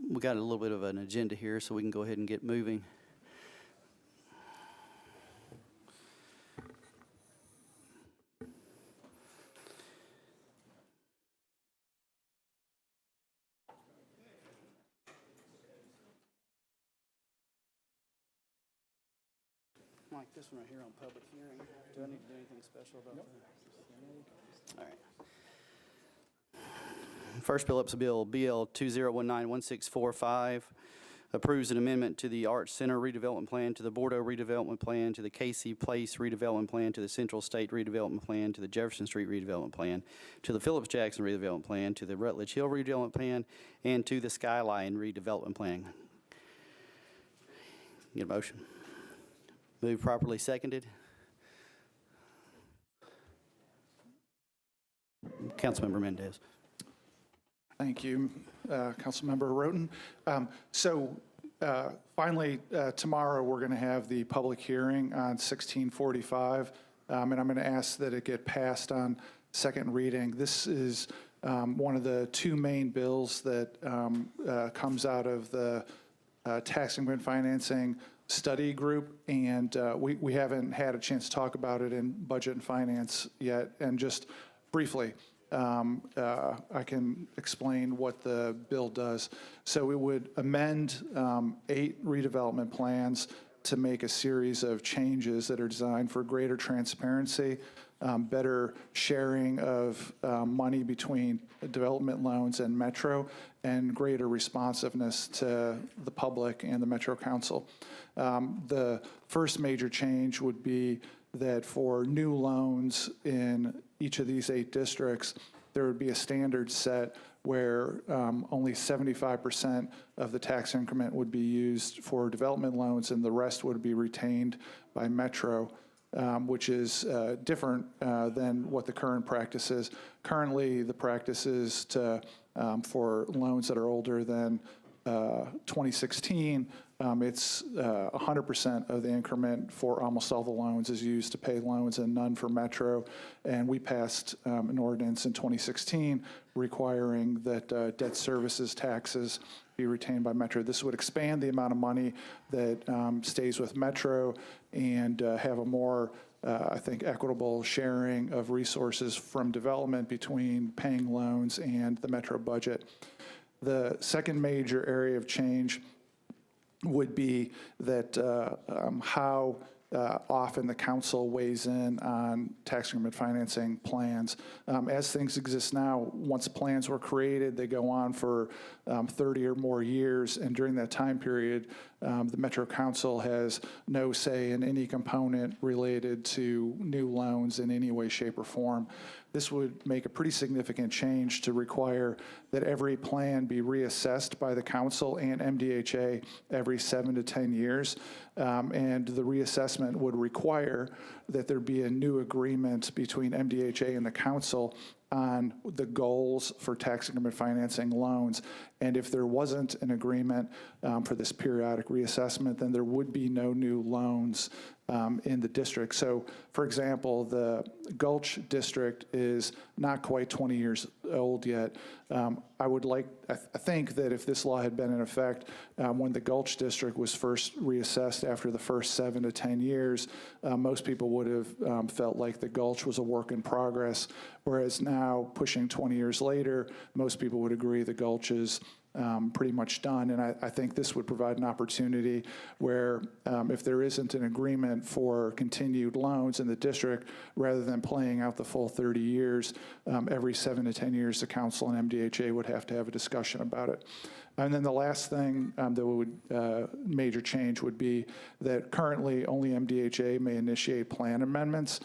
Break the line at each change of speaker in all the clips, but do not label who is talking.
We got a little bit of an agenda here, so we can go ahead and get moving. Mike, this one right here on public hearing. Do I need to do anything special about that? All right. First bill up is Bill BL 2019-1645. Approves an amendment to the Arts Center redevelopment plan, to the Bordeaux redevelopment plan, to the Casey Place redevelopment plan, to the Central State redevelopment plan, to the Jefferson Street redevelopment plan, to the Phillips Jackson redevelopment plan, to the Rutledge Hill redevelopment plan, and to the Skyline redevelopment plan. Get a motion. Moved properly seconded. Councilmember Mendez.
Thank you, Councilmember Roten. Finally, tomorrow we're going to have the public hearing on 1645, and I'm going to ask that it get passed on second reading. This is one of the two main bills that comes out of the tax increment financing study group, and we haven't had a chance to talk about it in budget and finance yet. And just briefly, I can explain what the bill does. So it would amend 8 redevelopment plans to make a series of changes that are designed for greater transparency, better sharing of money between development loans and Metro, and greater responsiveness to the public and the Metro Council. The first major change would be that for new loans in each of these 8 districts, there would be a standard set where only 75% of the tax increment would be used for development loans and the rest would be retained by Metro, which is different than what the current practice is. Currently, the practice is to, for loans that are older than 2016, it's 100% of the increment for almost all the loans is used to pay loans and none for Metro. And we passed an ordinance in 2016 requiring that debt services taxes be retained by Metro. This would expand the amount of money that stays with Metro and have a more, I think, equitable sharing of resources from development between paying loans and the Metro budget. The second major area of change would be that how often the council weighs in on tax increment financing plans. As things exist now, once plans were created, they go on for 30 or more years, and during that time period, the Metro Council has no say in any component related to new loans in any way, shape, or form. This would make a pretty significant change to require that every plan be reassessed by the council and MDHA every 7 to 10 years. And the reassessment would require that there be a new agreement between MDHA and the council on the goals for tax increment financing loans. And if there wasn't an agreement for this periodic reassessment, then there would be no new loans in the district. So, for example, the Gulch district is not quite 20 years old yet. I think that if this law had been in effect when the Gulch district was first reassessed after the first 7 to 10 years, most people would have felt like the Gulch was a work in progress, whereas now, pushing 20 years later, most people would agree the Gulch is pretty much done. And I think this would provide an opportunity where if there isn't an agreement for continued loans in the district, rather than playing out the full 30 years, every 7 to 10 years, the council and MDHA would have to have a discussion about it. And then the last thing that would major change would be that currently only MDHA may initiate plan amendments.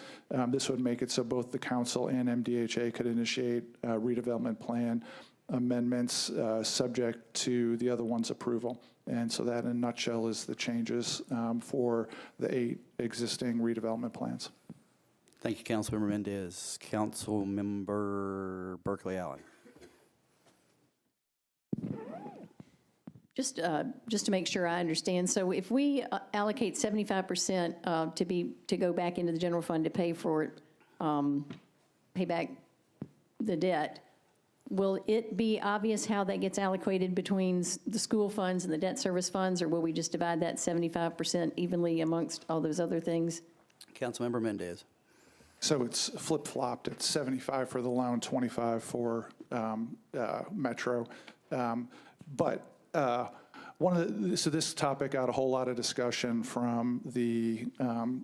This would make it so both the council and MDHA could initiate redevelopment plan amendments subject to the other one's approval. And so that in a nutshell is the changes for the 8 existing redevelopment plans.
Thank you, Councilmember Mendez. Councilmember Berkeley Allen.
Just to make sure I understand, so if we allocate 75% to go back into the general fund to pay for it, pay back the debt, will it be obvious how that gets allocated between the school funds and the debt service funds, or will we just divide that 75% evenly amongst all those other things?
Councilmember Mendez.
So it's flip-flopped. It's 75 for the loan, 25 for Metro. So this topic got a whole lot of discussion from the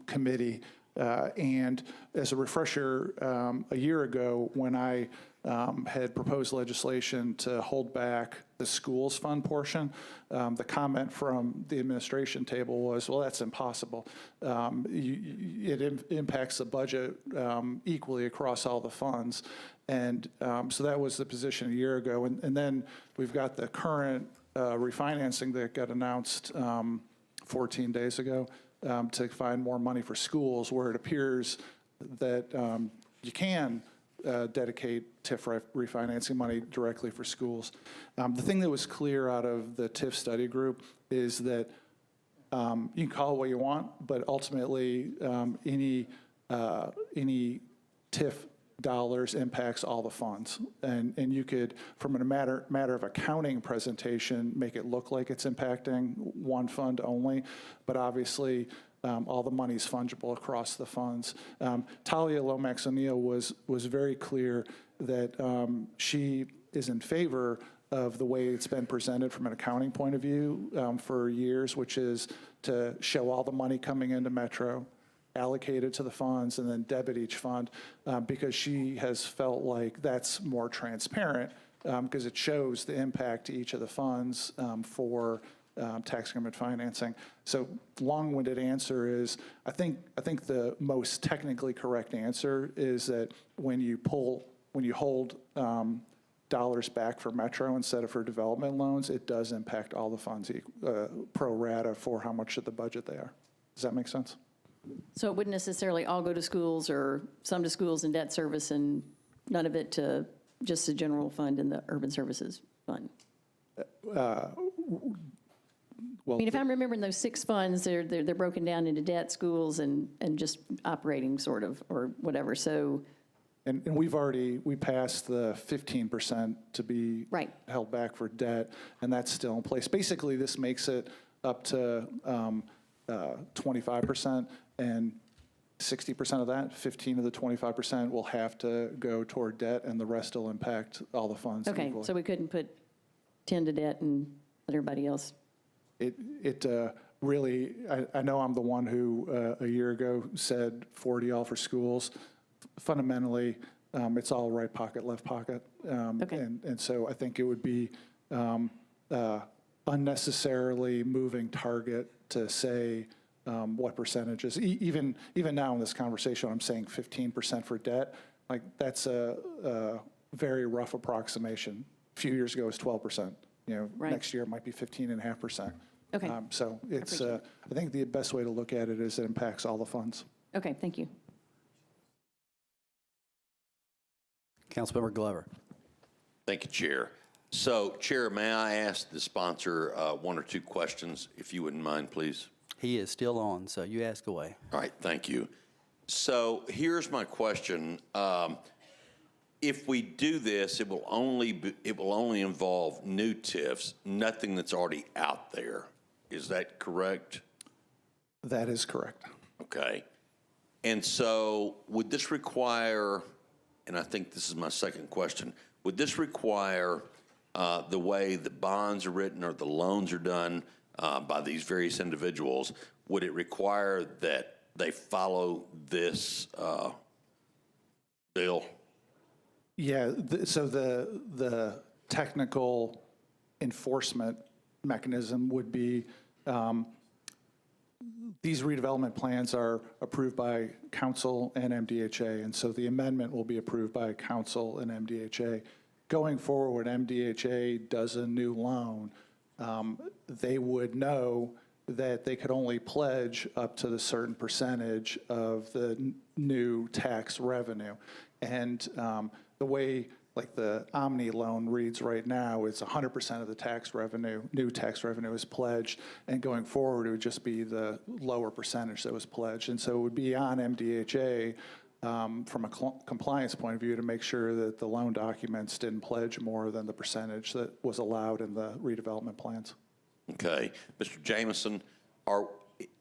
committee. And as a refresher, a year ago, when I had proposed legislation to hold back the schools fund portion, the comment from the administration table was, well, that's impossible. It impacts the budget equally across all the funds. And so that was the position a year ago. And then we've got the current refinancing that got announced 14 days ago to find more money for schools, where it appears that you can dedicate TIF refinancing money directly for schools. The thing that was clear out of the TIF study group is that you can call it what you want, but ultimately any TIF dollars impacts all the funds. And you could, from a matter of accounting presentation, make it look like it's impacting one fund only, but obviously all the money is fungible across the funds. Talia Lomax O'Neill was very clear that she is in favor of the way it's been presented from an accounting point of view for years, which is to show all the money coming into Metro, allocated to the funds, and then debit each fund, because she has felt like that's more transparent because it shows the impact to each of the funds for tax increment financing. So long-winded answer is, I think the most technically correct answer is that when you hold dollars back for Metro instead of for development loans, it does impact all the funds pro rata for how much of the budget they are. Does that make sense?
So it wouldn't necessarily all go to schools, or some to schools and debt service, and none of it to just the general fund and the urban services fund?
Well,
I mean, if I'm remembering those 6 funds, they're broken down into debt, schools, and just operating sort of, or whatever, so.
And we passed the 15% to be
Right.
held back for debt, and that's still in place. Basically, this makes it up to 25%, and 60% of that, 15 of the 25% will have to go toward debt, and the rest will impact all the funds
Okay,
equally.
so we couldn't put 10 to debt and let everybody else.
It really, I know I'm the one who a year ago said 40 all for schools. Fundamentally, it's all right pocket, left pocket.
Okay.
And so I think it would be unnecessarily moving target to say what percentages. Even now in this conversation, I'm saying 15% for debt. Like, that's a very rough approximation. A few years ago, it was 12%.
Right.
Next year it might be 15.5%.
Okay.
So it's,
appreciate
I think the best way to look at it is it impacts all the funds.
Okay, thank you.
Councilmember Glover.
Thank you, Chair. So, Chair, may I ask the sponsor 1 or 2 questions, if you wouldn't mind, please?
He is still on, so you ask away.
All right, thank you. So here's my question. If we do this, it will only involve new TIFs, nothing that's already out there. Is that correct?
That is correct.
Okay. And so would this require, and I think this is my second question, would this require the way the bonds are written or the loans are done by these various individuals, would it require that they follow this bill?
Yeah, so the technical enforcement mechanism would be, these redevelopment plans are approved by council and MDHA, and so the amendment will be approved by council and MDHA. Going forward, MDHA does a new loan, they would know that they could only pledge up to the certain percentage of the new tax revenue. And the way, like, the Omni loan reads right now, it's 100% of the tax revenue, new tax revenue is pledged, and going forward, it would just be the lower percentage that was pledged. And so it would be on MDHA from a compliance point of view to make sure that the loan documents didn't pledge more than the percentage that was allowed in the redevelopment plans.
Okay. Mr. Jameson,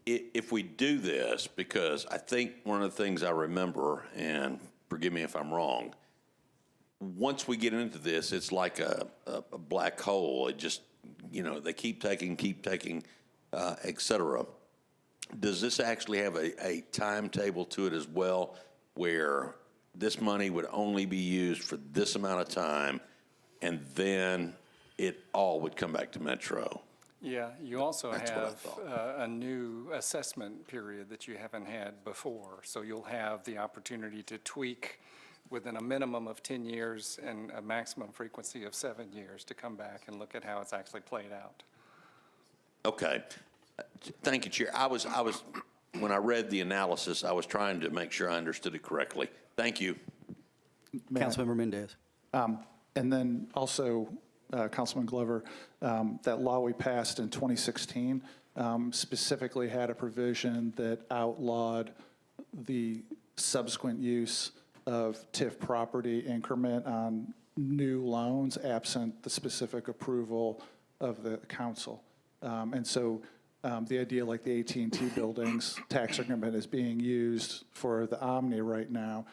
if we do this, because I think one of the things I remember, and forgive me if I'm wrong, once we get into this, it's like a black hole. It just, they keep taking, et cetera. Does this actually have a timetable to it as well, where this money would only be used for this amount of time, and then it all would come back to Metro?
Yeah, you also
That's what I
have
thought.
a new assessment period that you haven't had before. So you'll have the opportunity to tweak within a minimum of 10 years and a maximum frequency of 7 years to come back and look at how it's actually played out.
Okay. Thank you, Chair. I was when I read the analysis, I was trying to make sure I understood it correctly. Thank you.
Councilmember Mendez.
And then also, Councilman Glover, that law we passed in 2016 specifically had a provision that outlawed the subsequent use of TIF property increment on new loans absent the specific approval of the council. And so the idea like the AT&T buildings tax increment is being used for the Omni right now,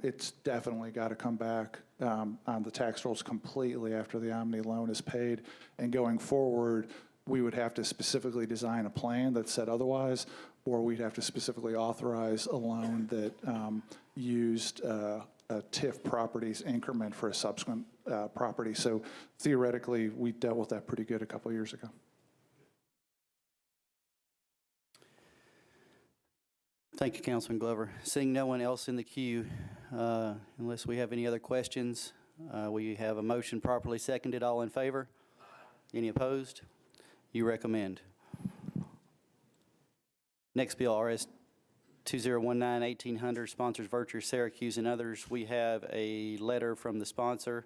it's definitely got to come back on the tax rolls completely after the Omni loan is paid. And going forward, we would have to specifically design a plan that said otherwise, or we'd have to specifically authorize a loan that used a TIF properties increment for a subsequent property. So theoretically, we dealt with that pretty good a couple of years ago.
Thank you, Councilman Glover. Seeing no one else in the queue, unless we have any other questions, we have a motion properly seconded. All in favor? Any opposed? You recommend. Next bill, RS 2019-1800, sponsors Virtue, Syracuse, and others. We have a letter from the sponsor.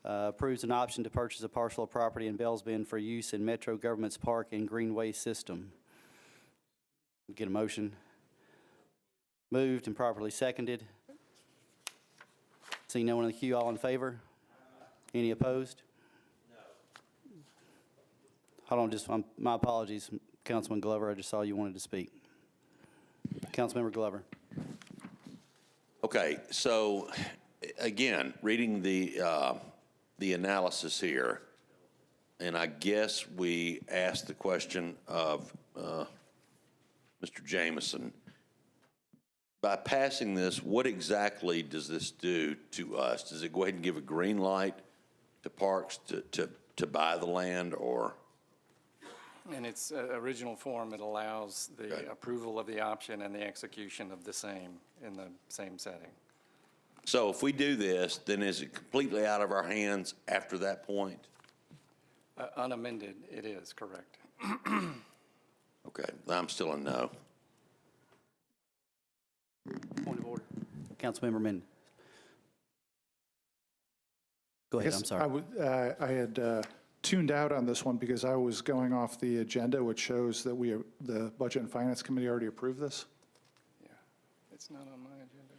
Approves an option to purchase a parcel of property in Bells Bend for use in Metro Government's Park and Greenway system. Get a motion. Moved and properly seconded. Seeing no one in the queue, all in favor? Any opposed? No. Hold on, my apologies, Councilman Glover. I just saw you wanted to speak. Councilmember Glover.
Okay, so again, reading the analysis here, and I guess we asked the question of Mr. Jameson. By passing this, what exactly does this do to us? Does it go ahead and give a green light to Parks to buy the land, or?
In its original form, it allows the approval of the option and the execution of the same in the same setting.
So if we do this, then is it completely out of our hands after that point?
Unamended, it is, correct.
Okay, I'm still a no.
Point of order. Councilmember Mendez. Go ahead, I'm sorry.
I had tuned out on this one because I was going off the agenda, which shows that the Budget and Finance Committee already approved this.
Yeah, it's not on my agenda.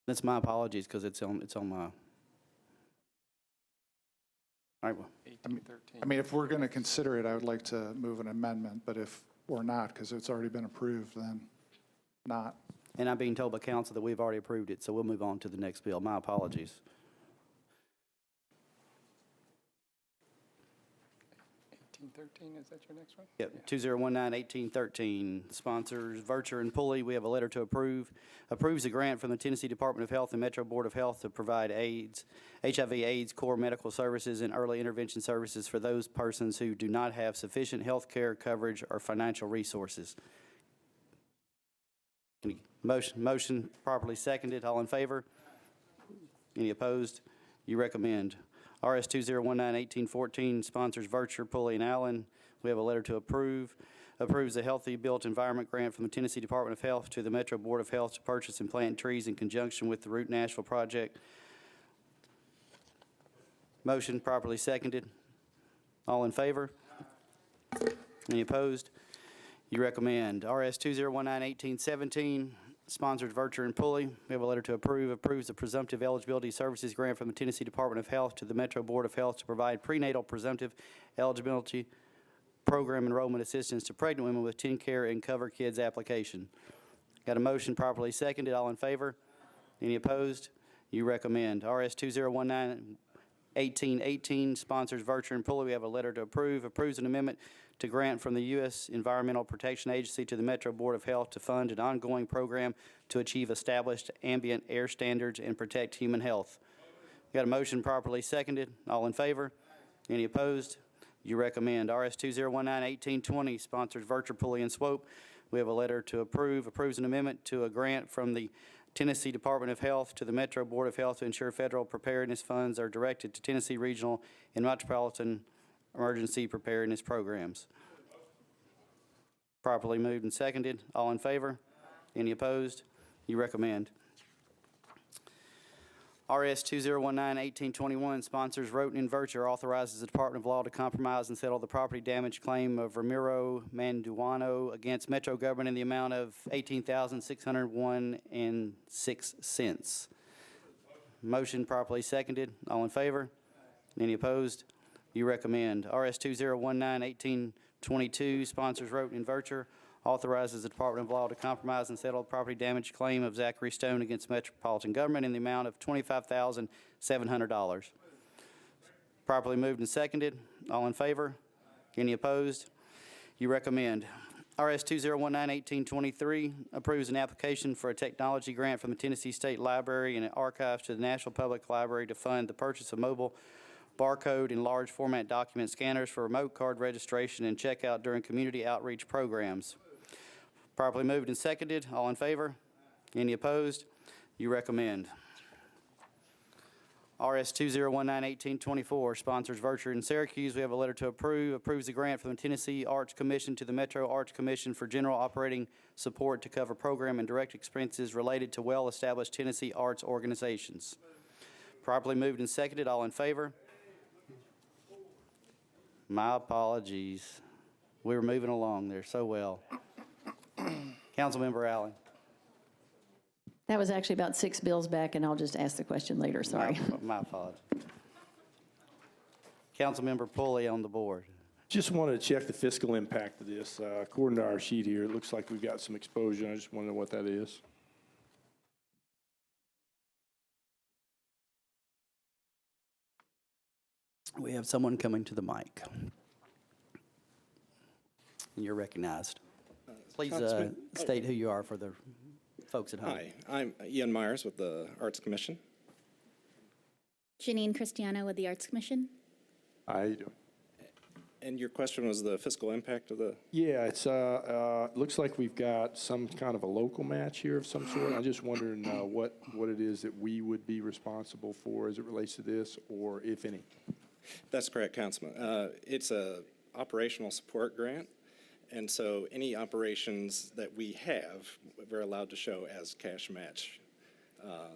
That's my apologies, because it's on my. All right, well.
1813.
I mean, if we're going to consider it, I would like to move an amendment, but if we're not, because it's already been approved, then not.
And I'm being told by council that we've already approved it, so we'll move on to the next bill. My apologies.
1813, is that your next one?
Yep,
Yeah.
2019-1813, sponsors Virtue and Pulley. We have a letter to approve. Approves a grant from the Tennessee Department of Health and Metro Board of Health to provide HIV/AIDS core medical services and early intervention services for those persons who do not have sufficient health care coverage or financial resources. Motion properly seconded. All in favor? Any opposed? You recommend. RS 2019-1814, sponsors Virtue, Pulley, and Allen. We have a letter to approve. Approves the Healthy Built Environment Grant from the Tennessee Department of Health to the Metro Board of Health to purchase and plant trees in conjunction with the Route Nashville project. Motion properly seconded. All in favor? Any opposed? You recommend. RS 2019-1817, sponsored Vircher and Pulley. We have a letter to approve. Approves the presumptive eligibility services grant from the Tennessee Department of Health to the Metro Board of Health to provide prenatal presumptive eligibility program enrollment assistance to pregnant women with TennCare and Cover Kids application. Got a motion properly seconded. All in favor? Any opposed? You recommend. RS 2019-1818, sponsors Vircher and Pulley. We have a letter to approve. Approves an amendment to grant from the U.S. Environmental Protection Agency to the Metro Board of Health to fund an ongoing program to achieve established ambient air standards and protect human health. Got a motion properly seconded. All in favor? Any opposed? You recommend. RS 2019-1820, sponsors Vircher, Pulley, and Swope. We have a letter to approve. Approves an amendment to a grant from the Tennessee Department of Health to the Metro Board of Health to ensure federal preparedness funds are directed to Tennessee regional and metropolitan emergency preparedness programs. Properly moved and seconded. All in favor? Any opposed? You recommend. RS 2019-1821, sponsors Roten and Vircher, authorizes the Department of Law to compromise and settle the property damage claim of Ramiro Manduano against Metro government in the amount of $18,601.06. Motion properly seconded. All in favor? Any opposed? You recommend. RS 2019-1822, sponsors Roten and Vircher, authorizes the Department of Law to compromise and settle the property damage claim of Zachary Stone against Metropolitan government in the amount of $25,700. Properly moved and seconded. All in favor? Any opposed? You recommend. RS 2019-1823 approves an application for a technology grant from the Tennessee State Library and Archives to the National Public Library to fund the purchase of mobile barcode and large format document scanners for remote card registration and checkout during community outreach programs. Properly moved and seconded. All in favor? Any opposed? You recommend. RS 2019-1824, sponsors Vircher and Syracuse. We have a letter to approve. Approves the grant from the Tennessee Arts Commission to the Metro Arts Commission for general operating support to cover program and direct expenses related to well-established Tennessee arts organizations. Properly moved and seconded. All in favor? My apologies. We were moving along there so well. Councilmember Allen.
That was actually about 6 bills back, and I'll just ask the question later, sorry.
My apologies. Councilmember Pulley on the board.
Just wanted to check the fiscal impact of this. According to our sheet here, it looks like we've got some exposure. I just want to know what that is.
We have someone coming to the mic. And you're recognized. Please state who you are for the folks at home.
Hi, I'm Ian Myers with the Arts Commission.
Janine Cristiano with the Arts Commission.
How you doing?
And your question was the fiscal impact of the...
Yeah, it's looks like we've got some kind of a local match here of some sort. I'm just wondering what it is that we would be responsible for as it relates to this, or if any.
That's correct, Councilman. It's a operational support grant, and so any operations that we have, we're allowed to show as cash match.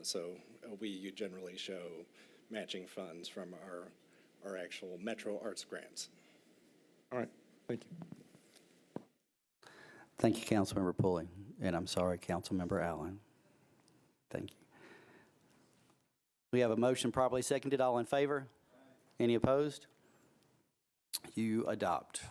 So we generally show matching funds from our actual Metro Arts grants.
All right, thank you.
Thank you, Councilmember Pulley. And I'm sorry, Councilmember Allen. Thank you. We have a motion properly seconded. All in favor? Any opposed? You adopt.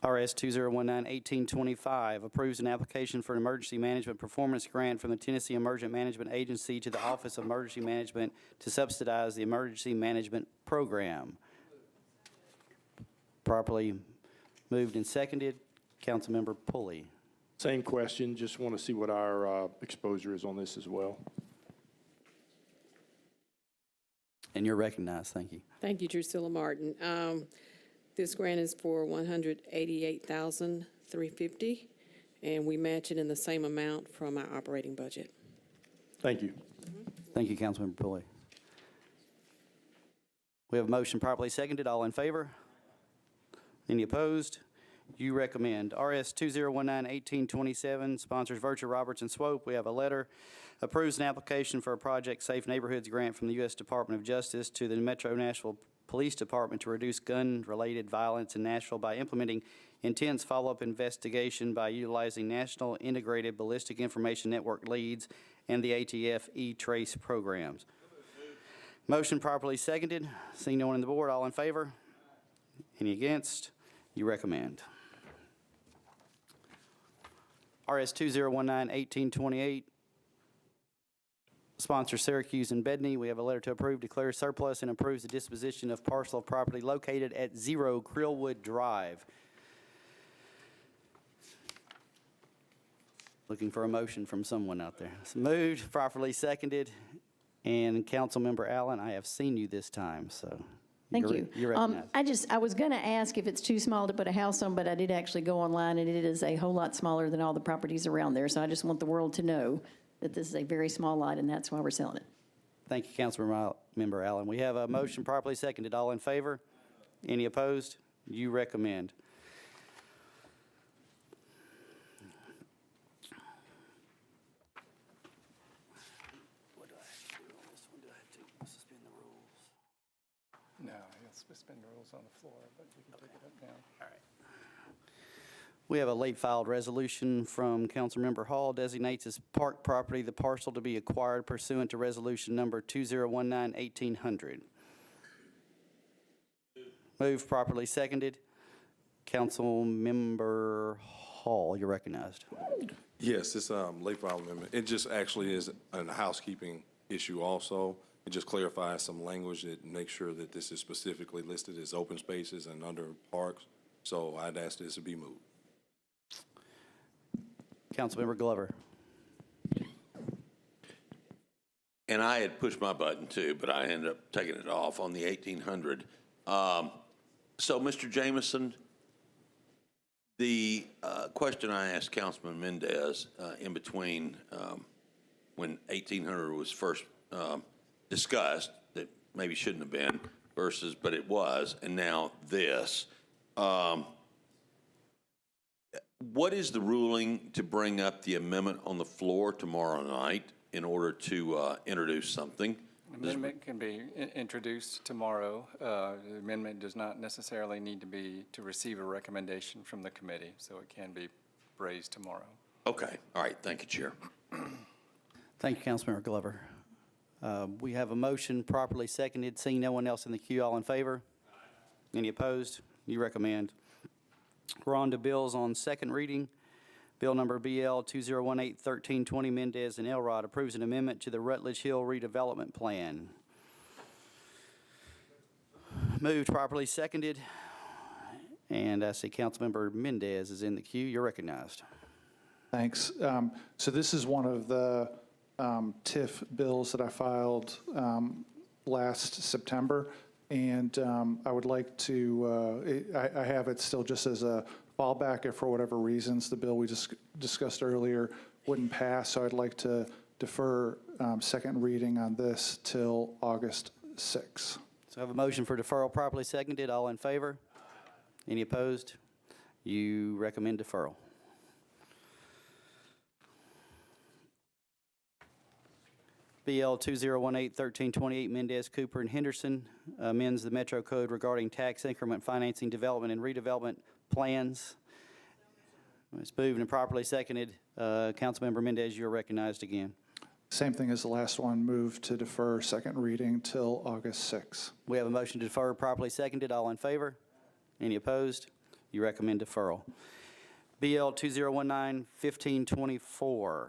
RS 2019-1825 approves an application for an emergency management performance grant from the Tennessee Emergent Management Agency to the Office of Emergency Management to subsidize the emergency management program. Properly moved and seconded. Councilmember Pulley.
Same question, just want to see what our exposure is on this as well.
And you're recognized. Thank you.
Thank you, Drusilla Martin. This grant is for $188,350, and we match it in the same amount from our operating budget.
Thank you.
Thank you, Councilmember Pulley. We have a motion properly seconded. All in favor? Any opposed? You recommend. RS 2019-1827, sponsors Virtue, Roberts, and Swope. We have a letter. Approves an application for a Project Safe Neighborhoods grant from the U.S. Department of Justice to the Metro Nashville Police Department to reduce gun-related violence in Nashville by implementing intense follow-up investigation by utilizing National Integrated Ballistic Information Network leads and the ATF E-Trace programs. Motion properly seconded. Seeing no one on the board, all in favor? Any against? You recommend. RS 2019-1828, sponsor Syracuse and Bedney. We have a letter to approve, declare surplus, and approves the disposition of parcel of property located at 0 Crillwood Drive. Looking for a motion from someone out there. It's moved, properly seconded, and Councilmember Allen, I have seen you this time, so.
Thank you.
You're recognized.
I was going to ask if it's too small to put a house on, but I did actually go online, and it is a whole lot smaller than all the properties around there. So I just want the world to know that this is a very small lot, and that's why we're selling it.
Thank you, Councilmember Allen. We have a motion properly seconded. All in favor? Any opposed? You recommend. What do I have to do on this one? Do I have to suspend the rules?
No, you'll suspend the rules on the floor, but you can take it up now.
All right. We have a late filed resolution from Councilmember Hall, designates as park property the parcel to be acquired pursuant to resolution number 2019-1800. Moved, properly seconded. Councilmember Hall, you're recognized.
Yes, it's late file amendment. It just actually is a housekeeping issue also. It just clarifies some language that makes sure that this is specifically listed as open spaces and under parks. So I'd ask this to be moved.
Councilmember Glover.
And I had pushed my button too, but I ended up taking it off on the 1800. So, Mr. Jameson, the question I asked Councilman Mendez in between when 1800 was first discussed, that maybe shouldn't have been, versus, but it was, and now this. What is the ruling to bring up the amendment on the floor tomorrow night in order to introduce something?
An amendment can be introduced tomorrow. The amendment does not necessarily need to receive a recommendation from the committee, so it can be raised tomorrow.
Okay. All right. Thank you, Chair.
Thank you, Councilmember Glover. We have a motion properly seconded. Seeing no one else in the queue, all in favor? Any opposed? You recommend. We're on to bills on second reading. Bill number BL 2018-1320, Mendez and Elrod approves an amendment to the Rutledge Hill redevelopment plan. Moved, properly seconded. And I see Councilmember Mendez is in the queue. You're recognized.
Thanks. So this is one of the TIF bills that I filed last September. And I would like to, I have it still just as a fallback if for whatever reasons the bill we just discussed earlier wouldn't pass. So I'd like to defer second reading on this till August 6th.
So I have a motion for deferral properly seconded. All in favor? Any opposed? You recommend deferral. BL 2018-1328, Mendez, Cooper, and Henderson amends the Metro Code regarding tax increment financing, development, and redevelopment plans. It's moved and properly seconded. Councilmember Mendez, you're recognized again.
Same thing as the last one, move to defer second reading till August 6th.
We have a motion to defer properly seconded. All in favor? Any opposed? You recommend deferral. BL 2019-1524.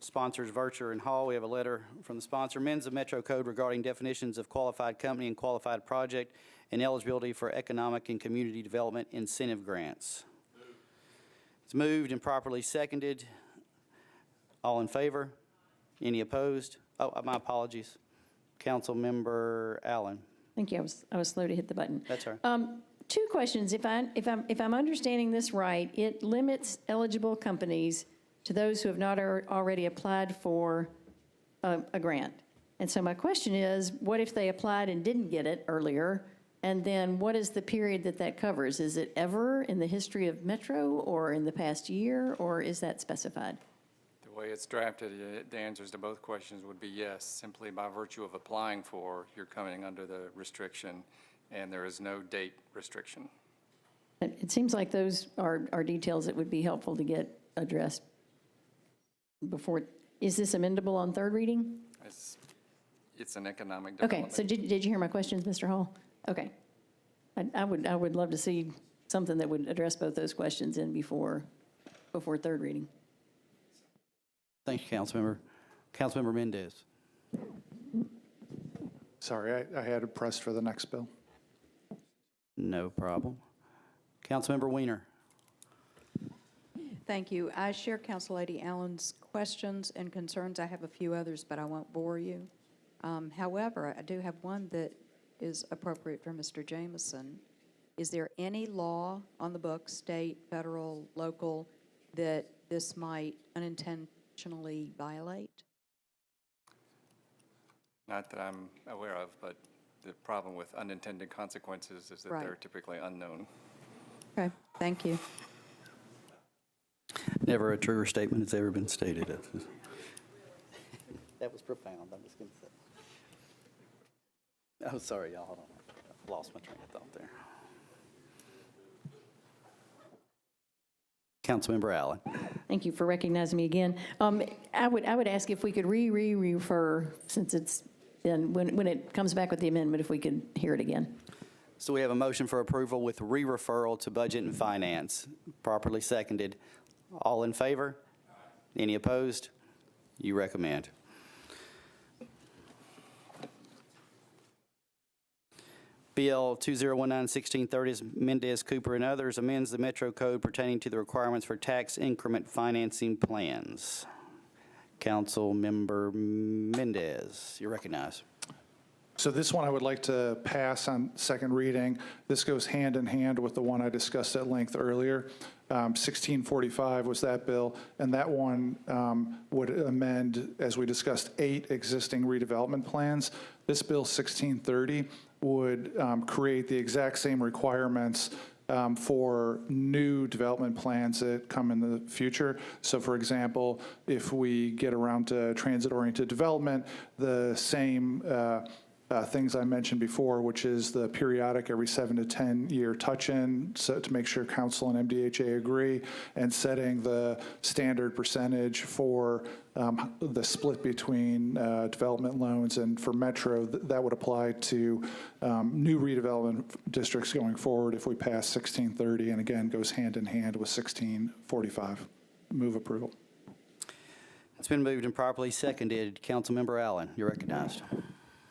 Sponsors Virtue and Hall. We have a letter from the sponsor. Amends the Metro Code regarding definitions of qualified company and qualified project and eligibility for economic and community development incentive grants. It's moved and properly seconded. All in favor? Any opposed? Oh, my apologies. Councilmember Allen.
Thank you. I was slow to hit the button.
That's all right.
Two questions. If I'm understanding this right, it limits eligible companies to those who have not already applied for a grant. And so my question is, what if they applied and didn't get it earlier? And then what is the period that that covers? Is it ever in the history of Metro or in the past year, or is that specified?
The way it's drafted, the answers to both questions would be yes. Simply by virtue of applying for, you're coming under the restriction, and there is no date restriction.
It seems like those are details that would be helpful to get addressed before. Is this amendable on third reading?
It's an economic
Okay,
development.
so did you hear my questions, Mr. Hall? Okay. I would love to see something that would address both those questions in before third reading.
Thank you, Councilmember. Councilmember Mendez.
Sorry, I had it pressed for the next bill.
No problem. Councilmember Weiner.
Thank you. I share Council Lady Allen's questions and concerns. I have a few others, but I won't bore you. However, I do have one that is appropriate for Mr. Jameson. Is there any law on the books, state, federal, local, that this might unintentionally violate?
Not that I'm aware of, but the problem with unintended consequences is that
Right.
they're typically unknown.
Okay, thank you.
Never a truer statement has ever been stated. That was profound, I'm just going to say. Oh, sorry, y'all, hold on. I lost my train of thought there. Councilmember Allen.
Thank you for recognizing me again. I would ask if we could refer, since it's been, when it comes back with the amendment, if we could hear it again.
So we have a motion for approval with re-referral to Budget and Finance, properly seconded. All in favor? Any opposed? You recommend. BL 2019-1630 is Mendez, Cooper, and others amends the Metro Code pertaining to the requirements for tax increment financing plans. Councilmember Mendez, you recognize.
So this one I would like to pass on second reading. This goes hand in hand with the one I discussed at length earlier. 1645 was that bill, and that one would amend, as we discussed, 8 existing redevelopment plans. This bill, 1630, would create the exact same requirements for new development plans that come in the future. So for example, if we get around to transit-oriented development, the same things I mentioned before, which is the periodic every 7 to 10 year touch-in, so to make sure council and MDHA agree, and setting the standard percentage for the split between development loans. And for Metro, that would apply to new redevelopment districts going forward if we pass 1630, and again, goes hand in hand with 1645. Move approval.
It's been moved and properly seconded. Councilmember Allen, you're recognized.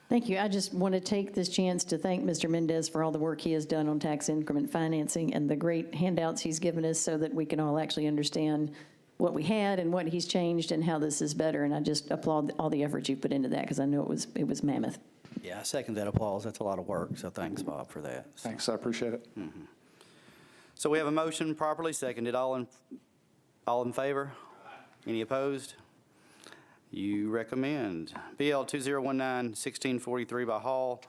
Thank you. I just want to take this chance to thank Mr. Mendez for all the work he has done on tax increment financing and the great handouts he's given us so that we can all actually understand what we had and what he's changed and how this is better. And I just applaud all the effort you put into that because I know it was mammoth.
Yeah, I second that applause. That's a lot of work, so thanks, Bob, for that.
Thanks, I appreciate it.
So we have a motion properly seconded. All in favor? Any opposed? You recommend. BL 2019-1643 by Hall,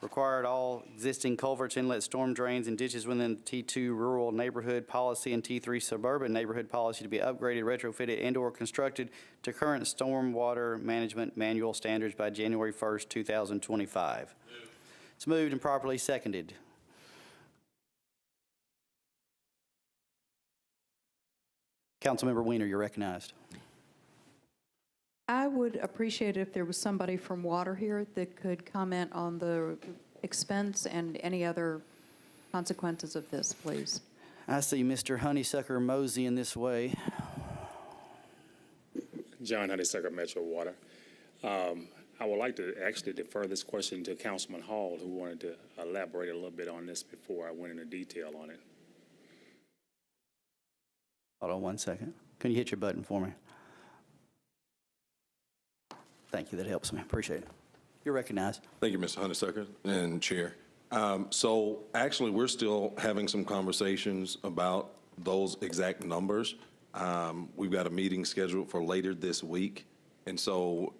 required all existing culverts, inlet storm drains, and ditches within the T2 rural neighborhood policy and T3 suburban neighborhood policy to be upgraded, retrofitted, and/or constructed to current stormwater management manual standards by January 1st, 2025. It's moved and properly seconded. Councilmember Weiner, you're recognized.
I would appreciate it if there was somebody from Water here that could comment on the expense and any other consequences of this, please.
I see Mr. Honeysucker Mosey in this way.
John Honeysucker, Metro Water. I would like to actually defer this question to Councilman Hall, who wanted to elaborate a little bit on this before I went into detail on it.
Hold on one second. Can you hit your button for me? Thank you, that helps me, appreciate it. You're recognized.
Thank you, Mr. Honeysucker and Chair. So actually, we're still having some conversations about those exact numbers. We've got a meeting scheduled for later this week. And so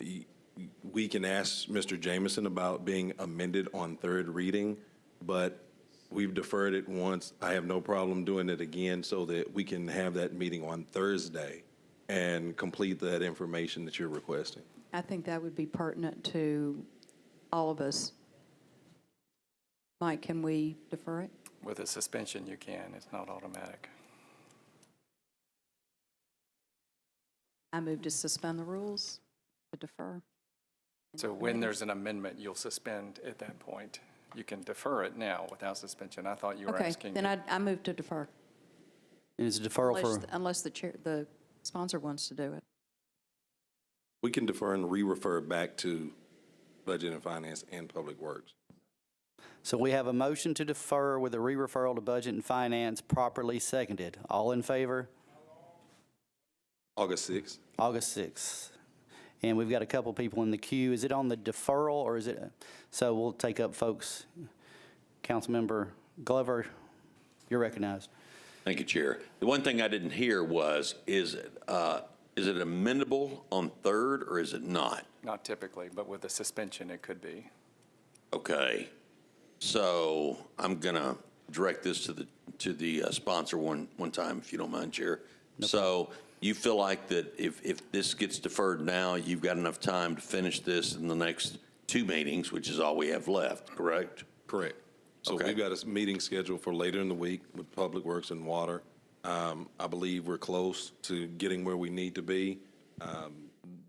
we can ask Mr. Jameson about being amended on third reading but we've deferred it once. I have no problem doing it again so that we can have that meeting on Thursday and complete that information that you're requesting.
I think that would be pertinent to all of us. Mike, can we defer it?
With a suspension, you can. It's not automatic.
I move to suspend the rules, to defer.
So when there's an amendment, you'll suspend at that point. You can defer it now without suspension. I thought you were
Okay,
asking.
then I move to defer,
Is a deferral for,
unless the sponsor wants to do it.
We can defer and re-refer back to Budget and Finance and Public Works.
so we have a motion to defer with a re-referral to Budget and Finance properly seconded. All in favor?
August 6th.
August 6th. And we've got a couple people in the queue. Is it on the deferral or is it, so we'll take up folks. Councilmember Glover, you're recognized.
Thank you, Chair. The one thing I didn't hear was, is it amendable on third or is it not?
Not typically, but with a suspension, it could be.
Okay. So I'm going to direct this to the sponsor one time, if you don't mind, Chair. So you feel like that if this gets deferred now, you've got enough time to finish this in the next 2 meetings, which is all we have left, correct?
Correct. So
Okay.
we've got a meeting scheduled for later in the week with Public Works and Water. I believe we're close to getting where we need to be.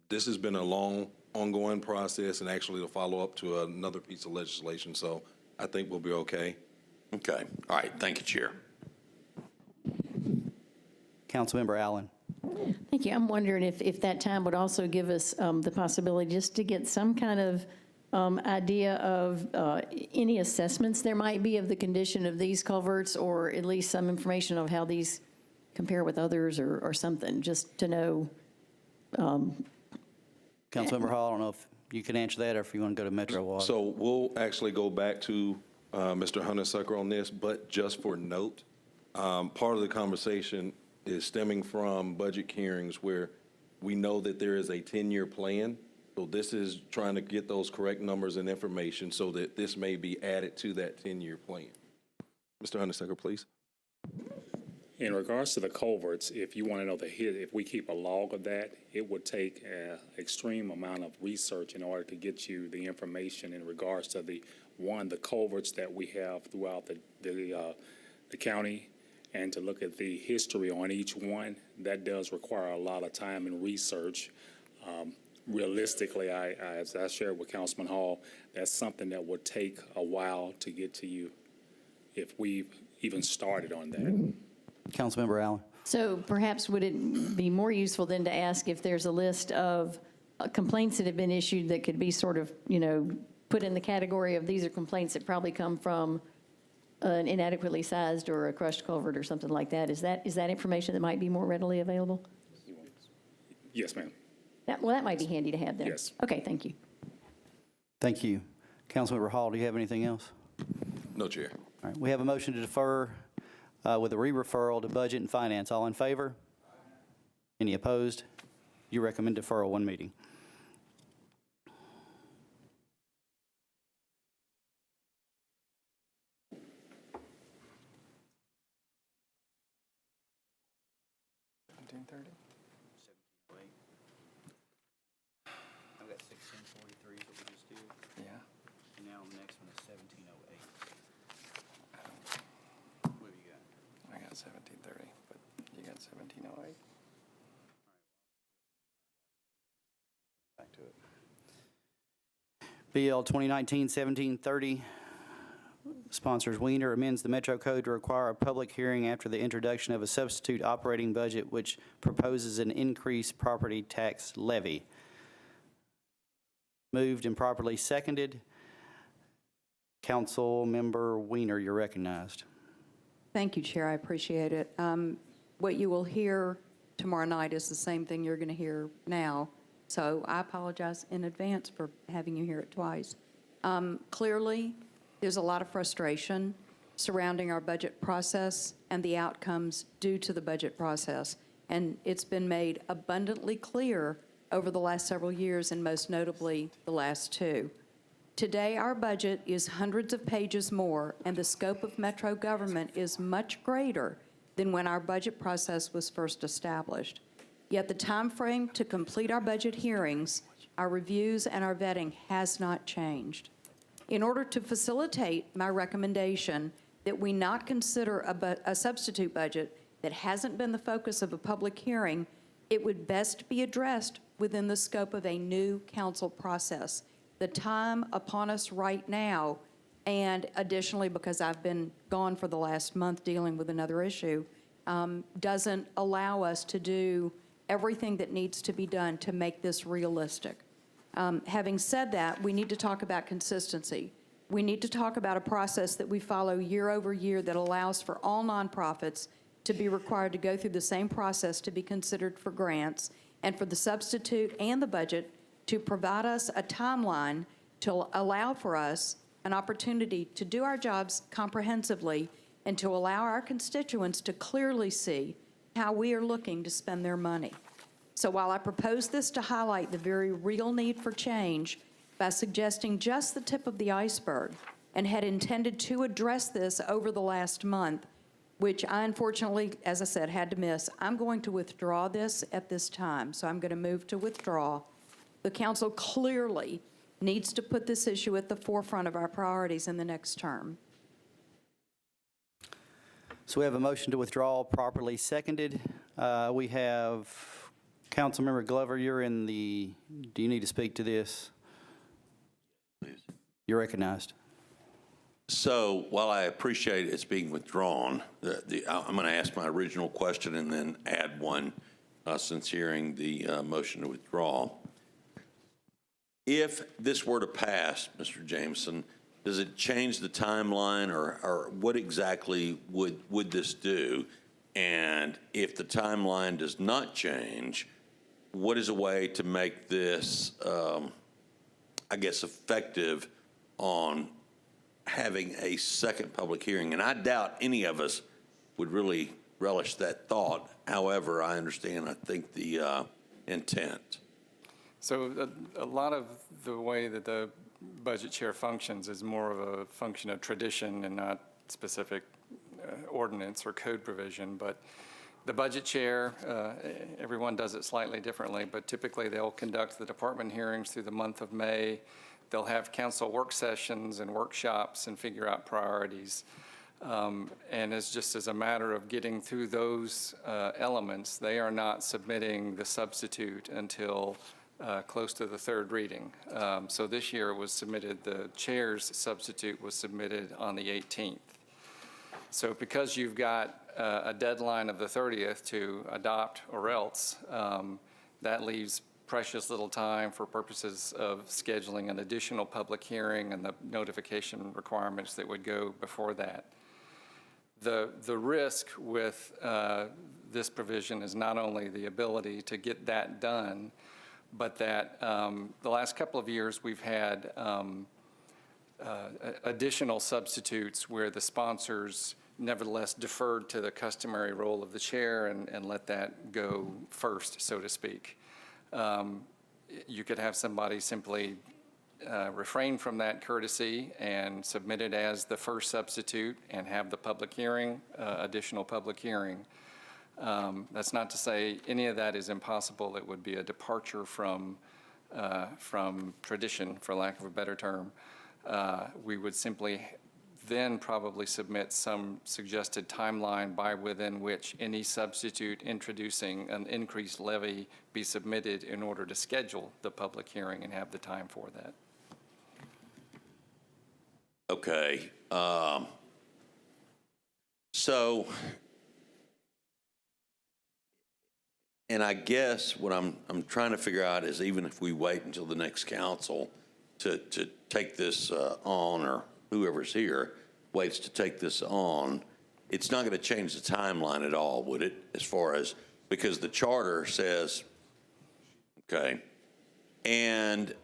This has been a long, ongoing process, and actually it'll follow up to another piece of legislation, so I think we'll be okay.
Okay. All right. Thank you, Chair.
Councilmember Allen.
Thank you. I'm wondering if that time would also give us the possibility just to get some kind of idea of any assessments there might be of the condition of these culverts, or at least some information of how these compare with others or something, just to know.
Councilmember Hall, I don't know if you can answer that or if you want to go to Metro Water.
So we'll actually go back to Mr. Honeysucker on this, but just for note, part of the conversation is stemming from budget hearings where we know that there is a 10-year plan. So this is trying to get those correct numbers and information so that this may be added to that 10-year plan. Mr. Honeysucker, please.
In regards to the culverts, if you want to know if we keep a log of that, it would take an extreme amount of research in order to get you the information in regards to the culverts that we have throughout the county, and to look at the history on each one. That does require a lot of time and research. Realistically, as I shared with Councilman Hall, that's something that would take a while to get to you if we even started on that.
Councilmember Allen.
So perhaps would it be more useful then to ask if there's a list of complaints that have been issued that could be sort of, put in the category of these are complaints that probably come from an inadequately sized or a crushed culvert or something like that? Is that information that might be more readily available?
Yes, ma'am.
Well, that might be handy to have then.
Yes.
Okay, thank you.
Thank you. Councilmember Hall, do you have anything else?
No, Chair.
All right, we have a motion to defer with a re-referral to Budget and Finance. All in favor? Any opposed? You recommend deferral 1 meeting. I've got 1643 that we just did.
Yeah.
And now the next one is 1708. What have you got?
I got 1730, but you got 1708.
Back to it. BL 2019-1730, sponsors Wiener, amends the Metro Code to require a public hearing after the introduction of a substitute operating budget which proposes an increased property tax levy. Moved and properly seconded. Councilmember Wiener, you're recognized.
Thank you, Chair. I appreciate it. What you will hear tomorrow night is the same thing you're going to hear now. So I apologize in advance for having you hear it twice. Clearly, there's a lot of frustration surrounding our budget process and the outcomes due to the budget process. And it's been made abundantly clear over the last several years, and most notably the last 2. Today, our budget is hundreds of pages more, and the scope of Metro government is much greater than when our budget process was first established. Yet the time frame to complete our budget hearings, our reviews, and our vetting has not changed. In order to facilitate my recommendation that we not consider a substitute budget that hasn't been the focus of a public hearing, it would best be addressed within the scope of a new council process. The time upon us right now, and additionally because I've been gone for the last month dealing with another issue, doesn't allow us to do everything that needs to be done to make this realistic. Having said that, we need to talk about consistency. We need to talk about a process that we follow year over year that allows for all nonprofits to be required to go through the same process to be considered for grants, and for the substitute and the budget to provide us a timeline to allow for us an opportunity to do our jobs comprehensively and to allow our constituents to clearly see how we are looking to spend their money. So while I propose this to highlight the very real need for change by suggesting just the tip of the iceberg, and had intended to address this over the last month, which I unfortunately, as I said, had to miss, I'm going to withdraw this at this time. So I'm going to move to withdraw. The council clearly needs to put this issue at the forefront of our priorities in the next term.
So we have a motion to withdraw properly seconded. We have Councilmember Glover, you're in the, do you need to speak to this?
Please.
You're recognized.
So while I appreciate it's being withdrawn, I'm going to ask my original question and then add one since hearing the motion to withdraw. If this were to pass, Mr. Jameson, does it change the timeline, or what exactly would this do? And if the timeline does not change, what is a way to make this, I guess, effective on having a second public hearing? And I doubt any of us would really relish that thought. However, I understand, I think, the intent.
So a lot of the way that the budget chair functions is more of a function of tradition and not specific ordinance or code provision. But the budget chair, everyone does it slightly differently, but typically they'll conduct the department hearings through the month of May. They'll have council work sessions and workshops and figure out priorities. And it's just as a matter of getting through those elements, they are not submitting the substitute until close to the third reading. So this year it was submitted, the chair's substitute was submitted on the 18th. So because you've got a deadline of the 30th to adopt or else, that leaves precious little time for purposes of scheduling an additional public hearing and the notification requirements that would go before that. The risk with this provision is not only the ability to get that done, but that the last couple of years we've had additional substitutes where the sponsors nevertheless deferred to the customary role of the chair and let that go first, so to speak. You could have somebody simply refrain from that courtesy and submit it as the first substitute and have the public hearing, additional public hearing. That's not to say any of that is impossible. It would be a departure from tradition, for lack of a better term. We would simply then probably submit some suggested timeline by within which any substitute introducing an increased levy be submitted in order to schedule the public hearing and have the time for that.
Okay. So, and I guess what I'm trying to figure out is, even if we wait until the next council to take this on, or whoever's here waits to take this on, it's not going to change the timeline at all, would it? As far as, because the charter says, okay, and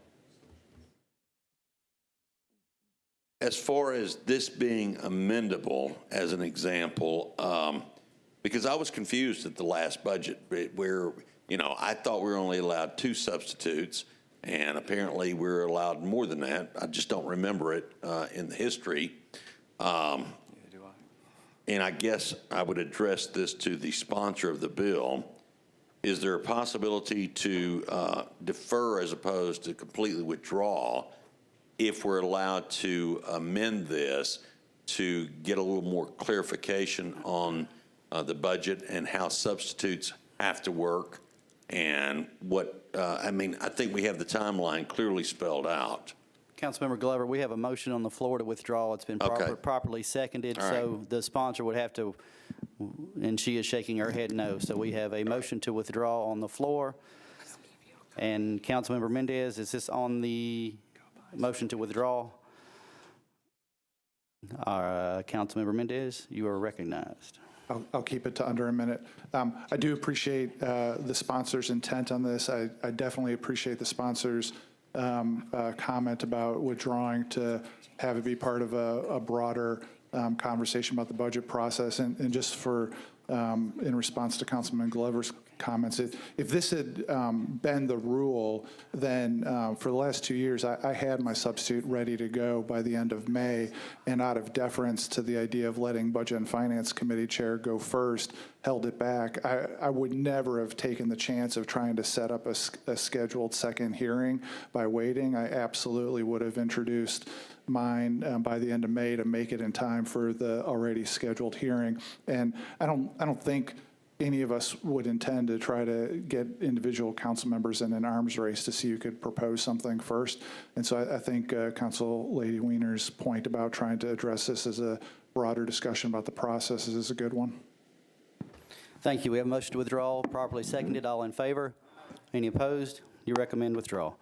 as far as this being amendable, as an example, because I was confused at the last budget where, I thought we were only allowed 2 substitutes. And apparently, we're allowed more than that. I just don't remember it in the history. And I guess I would address this to the sponsor of the bill. Is there a possibility to defer as opposed to completely withdraw if we're allowed to amend this to get a little more clarification on the budget and how substitutes have to work and what, I mean, I think we have the timeline clearly spelled out.
Councilmember Glover, we have a motion on the floor to withdraw. It's been
Okay.
properly seconded,
All right.
so the sponsor would have to, and she is shaking her head no. So we have a motion to withdraw on the floor. And Councilmember Mendez, is this on the motion to withdraw? Councilmember Mendez, you are recognized.
I'll keep it to under a minute. I do appreciate the sponsor's intent on this. I definitely appreciate the sponsor's comment about withdrawing to have it be part of a broader conversation about the budget process. And just for, in response to Councilman Glover's comments, if this had been the rule, then for the last 2 years, I had my substitute ready to go by the end of May, and out of deference to the idea of letting Budget and Finance Committee Chair go first, held it back. I would never have taken the chance of trying to set up a scheduled second hearing by waiting. I absolutely would have introduced mine by the end of May to make it in time for the already scheduled hearing. And I don't think any of us would intend to try to get individual council members in an arms race to see who could propose something first. And so I think Council Lady Wiener's point about trying to address this as a broader discussion about the process is a good one.
Thank you. We have a motion to withdraw, properly seconded. All in favor? Any opposed? You recommend withdrawal.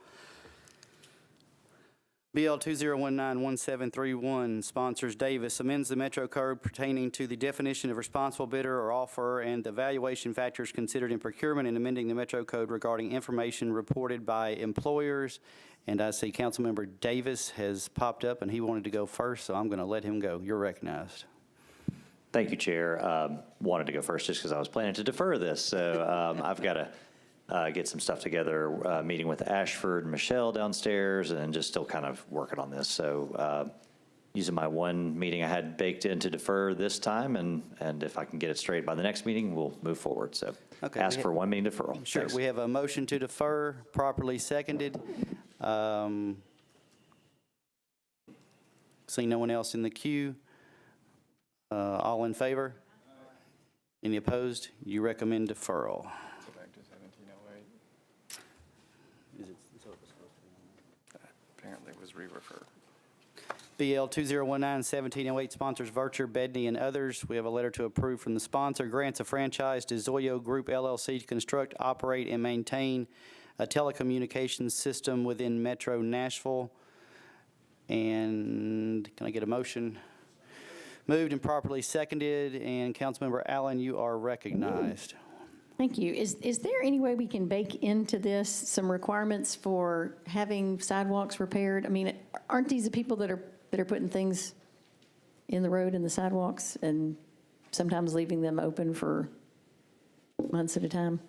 BL 2019-1731, sponsors Davis, amends the Metro Code pertaining to the definition of responsible bidder or offerer and the valuation factors considered in procurement, and amending the Metro Code regarding information reported by employers. And I see Councilmember Davis has popped up, and he wanted to go first, so I'm going to let him go. You're recognized.
Thank you, Chair. Wanted to go first just because I was planning to defer this, so I've got to get some stuff together, meeting with Ashford and Michelle downstairs, and just still kind of working on this. So using my one meeting I had baked in to defer this time, and if I can get it straight by the next meeting, we'll move forward. So
Okay,
ask for 1 meeting deferral.
Sure.
Thanks.
We have a motion to defer, properly seconded. Seeing no one else in the queue. All in favor? Any opposed? You recommend deferral.
Go back to 1708. Apparently it was re-referred.
BL 2019-1708, sponsors Vircher, Bedney, and others. We have a letter to approve from the sponsor. Grants a franchise to Zoyo Group LLC to construct, operate, and maintain a telecommunications system within Metro Nashville. And can I get a motion? Moved and properly seconded. And Councilmember Allen, you are recognized.
Thank you. Is there any way we can bake into this some requirements for having sidewalks repaired? I mean, aren't these the people that are putting things in the road and the sidewalks and sometimes leaving them open for months at a time?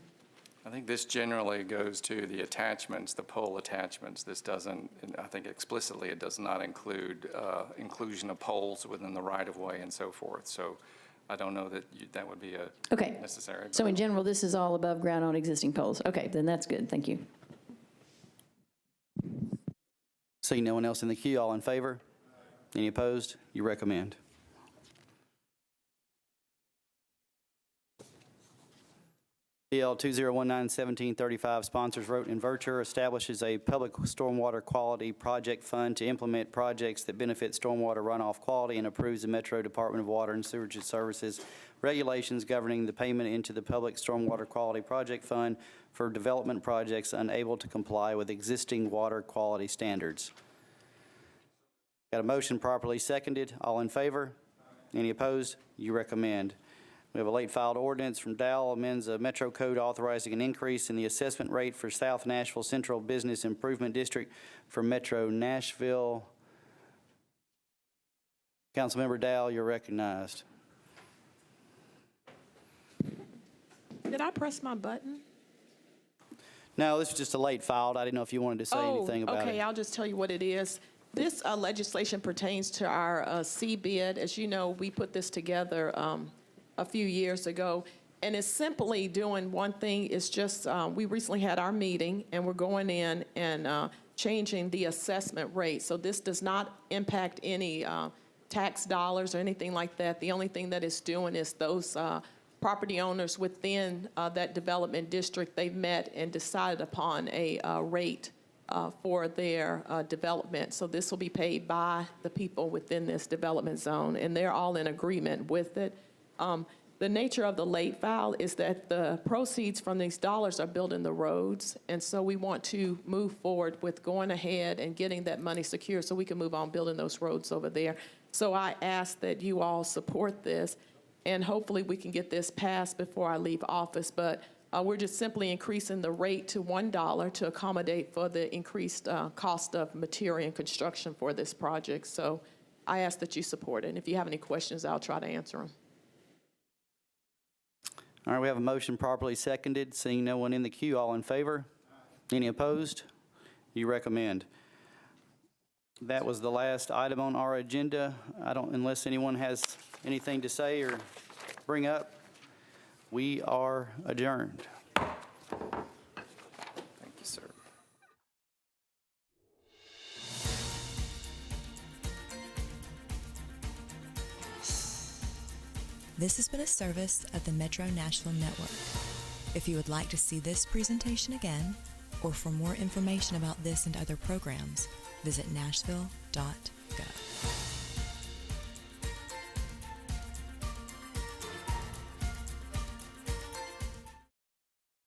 I think this generally goes to the attachments, the pole attachments. This doesn't, I think explicitly, it does not include inclusion of poles within the right-of-way and so forth. So I don't know that that would be necessary.
So in general, this is all above ground on existing poles. Okay, then that's good. Thank you.
Seeing no one else in the queue, all in favor? Any opposed? You recommend. BL 2019-1735, sponsors Roten and Vircher, establishes a public stormwater quality project fund to implement projects that benefit stormwater runoff quality, and approves the Metro Department of Water and Sewerage Services regulations governing the payment into the public stormwater quality project fund for development projects unable to comply with existing water quality standards. Got a motion properly seconded. All in favor? Any opposed? You recommend. We have a late filed ordinance from Dow, amends a Metro Code authorizing an increase in the assessment rate for South Nashville Central Business Improvement District for Metro Nashville. Councilmember Dow, you're recognized.
Did I press my button?
No, this is just a late filed. I didn't know if you wanted to say anything about
okay,
it.
I'll just tell you what it is. This legislation pertains to our C bid. As you know, we put this together a few years ago, and it's simply doing one thing. It's just, we recently had our meeting, and we're going in and changing the assessment rate. So this does not impact any tax dollars or anything like that. The only thing that it's doing is those property owners within that development district, they've met and decided upon a rate for their development. So this will be paid by the people within this development zone, and they're all in agreement with it. The nature of the late file is that the proceeds from these dollars are building the roads, and so we want to move forward with going ahead and getting that money secured so we can move on building those roads over there. So I ask that you all support this, and hopefully we can get this passed before I leave office. But we're just simply increasing the rate to $1 to accommodate for the increased cost of material and construction for this project. So I ask that you support it. And if you have any questions, I'll try to answer them.
All right, we have a motion properly seconded. Seeing no one in the queue, all in favor? Any opposed? You recommend. That was the last item on our agenda. Unless anyone has anything to say or bring up, we are adjourned.
Thank you, sir.
This has been a service of the Metro Nashville Network. If you would like to see this presentation again, or for more information about this and other programs, visit nashville.gov.